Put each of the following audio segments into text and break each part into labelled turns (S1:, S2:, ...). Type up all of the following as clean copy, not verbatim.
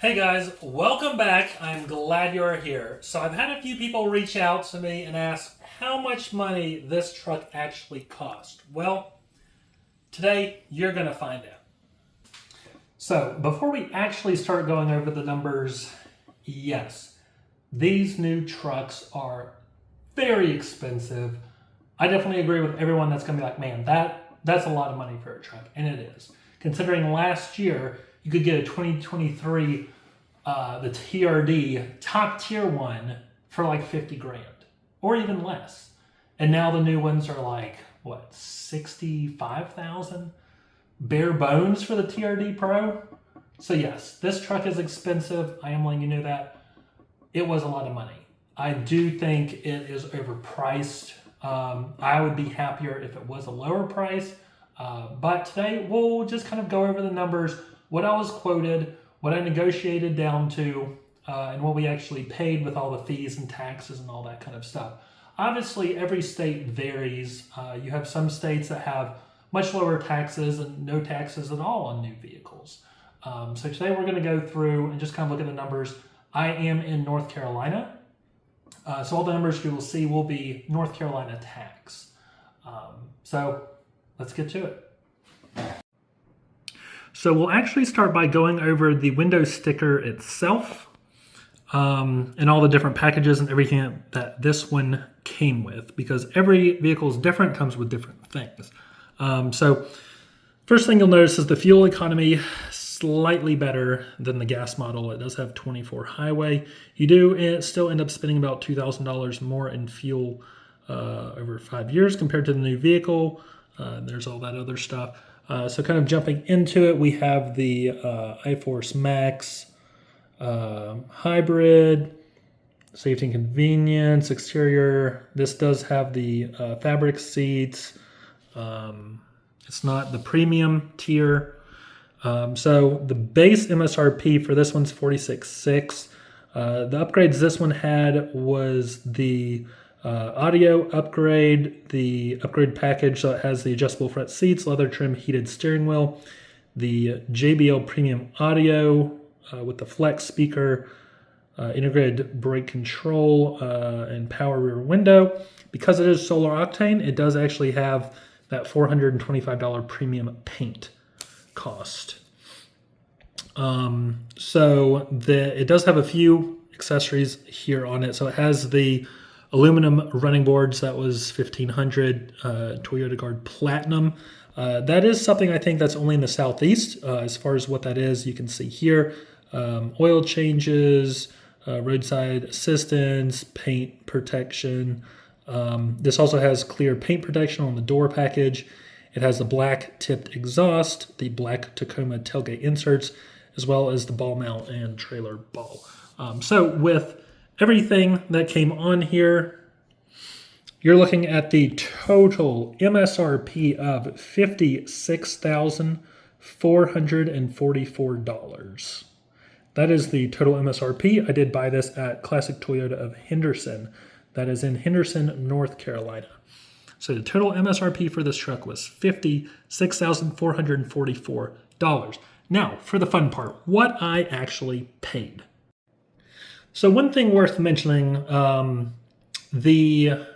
S1: Hey guys, welcome back. I'm glad you're here. So I've had a few people reach out to me and ask how much money this truck actually cost. Well, today you're going to find out. So before we actually start going over the numbers, yes, these new trucks are very expensive. I definitely agree with everyone that's going to be like, man, that's a lot of money for a truck, and it is. Considering last year you could get a 2023 the TRD top tier one for like 50 grand or even less. And now the new ones are like, what, 65,000 bare bones for the TRD Pro. So yes, this truck is expensive. I am letting you know that. It was a lot of money. I do think it is overpriced. I would be happier if it was a lower price. But today we'll just kind of go over the numbers, what I was quoted, what I negotiated down to, and what we actually paid with all the fees and taxes and all that kind of stuff. Obviously, every state varies. You have some states that have much lower taxes and no taxes at all on new vehicles. So today we're going to go through and just kind of look at the numbers. I am in North Carolina. So all the numbers you will see will be North Carolina tax. So let's get to it. So we'll actually start by going over the window sticker itself and all the different packages and everything that this one came with, because every vehicle is different, comes with different things. So first thing you'll notice is the fuel economy, slightly better than the gas model. It does have 24 highway. You do still end up spending about $2,000 more in fuel over 5 years compared to the new vehicle. There's all that other stuff. So kind of jumping into it, we have the iForce Max Hybrid, safety and convenience, exterior. This does have the fabric seats. It's not the premium tier. So the base MSRP for this one's $46,600. The upgrades this one had was the audio upgrade, the upgrade package, so it has the adjustable front seats, leather trim, heated steering wheel, the JBL premium audio with the flex speaker, integrated brake control, and power rear window. Because it is solar octane, it does actually have that $425 premium paint cost. It does have a few accessories here on it. So it has the aluminum running boards. That was $1,500. Toyota Guard Platinum. That is something I think that's only in the Southeast. As far as what that is, you can see here. Oil changes, roadside assistance, paint protection. This also has clear paint protection on the door package. It has the black tipped exhaust, the black Tacoma tailgate inserts, as well as the ball mount and trailer ball. So with everything that came on here, you're looking at the total MSRP of $56,444. That is the total MSRP. I did buy this at Classic Toyota of Henderson. That is in Henderson, North Carolina. So the total MSRP for this truck was $56,444. Now, for the fun part, what I actually paid. So one thing worth mentioning, the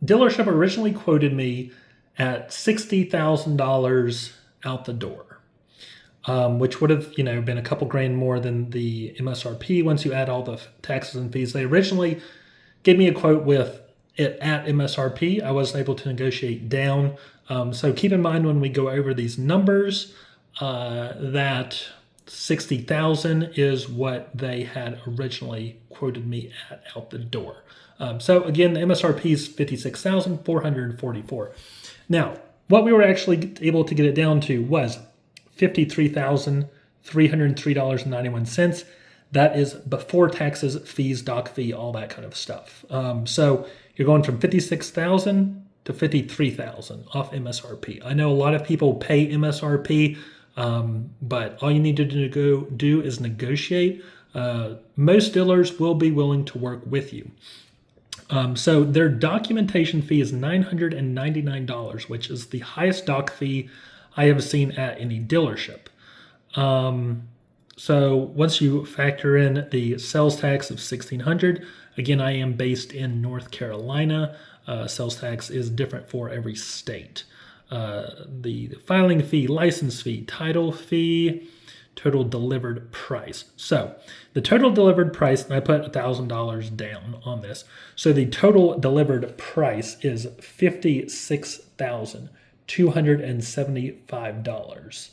S1: dealership originally quoted me at $60,000 out the door, which would have, been a couple grand more than the MSRP once you add all the taxes and fees. They originally gave me a quote with it at MSRP. I wasn't able to negotiate down. So keep in mind when we go over these numbers that $60,000 is what they had originally quoted me at out the door. So again, the MSRP is $56,444. Now, what we were actually able to get it down to was $53,303.91. That is before taxes, fees, doc fee, all that kind of stuff. So you're going from $56,000 to $53,000 off MSRP. I know a lot of people pay MSRP, but all you need to do is negotiate. Most dealers will be willing to work with you. So their documentation fee is $999, which is the highest doc fee I have seen at any dealership. So once you factor in the sales tax of $1,600, again, I am based in North Carolina. Sales tax is different for every state. The filing fee, license fee, title fee, total delivered price. So the total delivered price, and I put $1,000 down on this. So the total delivered price is $56,275.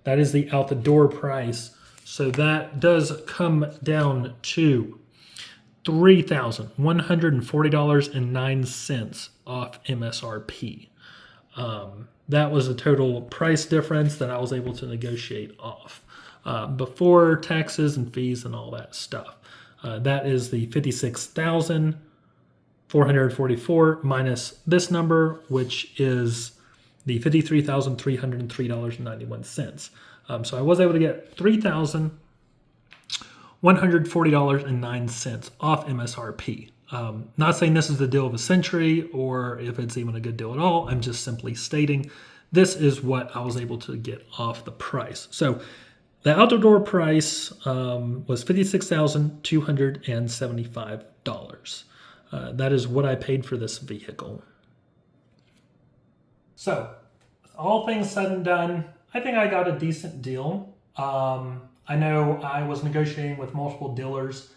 S1: That is the out the door price. So that does come down to $3,140.09 off MSRP. That was the total price difference that I was able to negotiate off before taxes and fees and all that stuff. That is the $56,444 minus this number, which is the $53,303.91. So I was able to get $3,140.09 off MSRP. Not saying this is the deal of a century or if it's even a good deal at all. I'm just simply stating this is what I was able to get off the price. So the outdoor price was $56,275. That is what I paid for this vehicle. So, with all things said and done, I think I got a decent deal. I know I was negotiating with multiple dealers.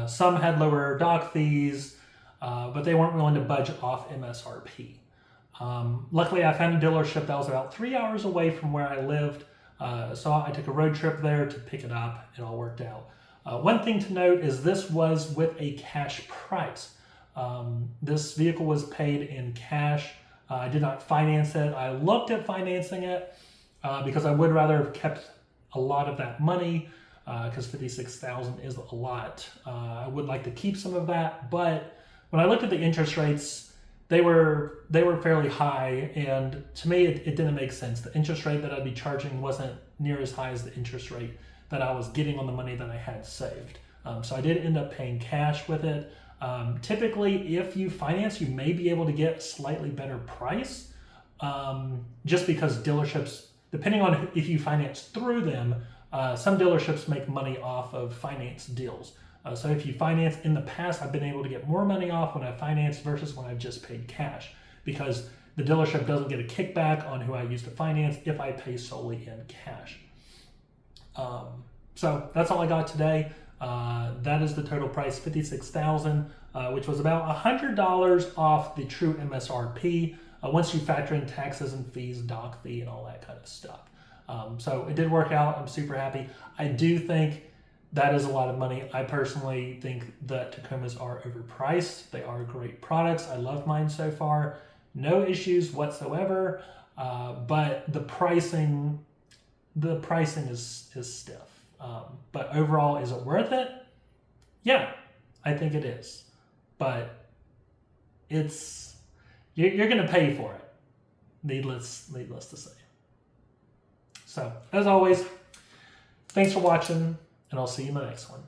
S1: Some had lower dock fees, but they weren't willing to budge off MSRP. Luckily, I found a dealership that was about 3 hours away from where I lived. So I took a road trip there to pick it up. It all worked out. One thing to note is this was with a cash price. This vehicle was paid in cash. I did not finance it. I looked at financing it because I would rather have kept a lot of that money because $56,000 is a lot. I would like to keep some of that, but when I looked at the interest rates, they were fairly high, and to me it didn't make sense. The interest rate that I'd be charging wasn't near as high as the interest rate that I was getting on the money that I had saved. So I did end up paying cash with it. Typically, if you finance, you may be able to get a slightly better price, just because dealerships, depending on if you finance through them, some dealerships make money off of finance deals. So if you finance, in the past, I've been able to get more money off when I finance versus when I've just paid cash, because the dealership doesn't get a kickback on who I use to finance if I pay solely in cash. So that's all I got today. That is the total price, $56,000, which was about $100 off the true MSRP once you factor in taxes and fees, dock fee, and all that kind of stuff. So it did work out. I'm super happy. I do think that is a lot of money. I personally think that Tacomas are overpriced. They are great products. I love mine so far. No issues whatsoever. But the pricing is stiff. But overall, is it worth it? Yeah, I think it is. But you're going to pay for it. Needless to say. So, as always, thanks for watching, and I'll see you in the next one.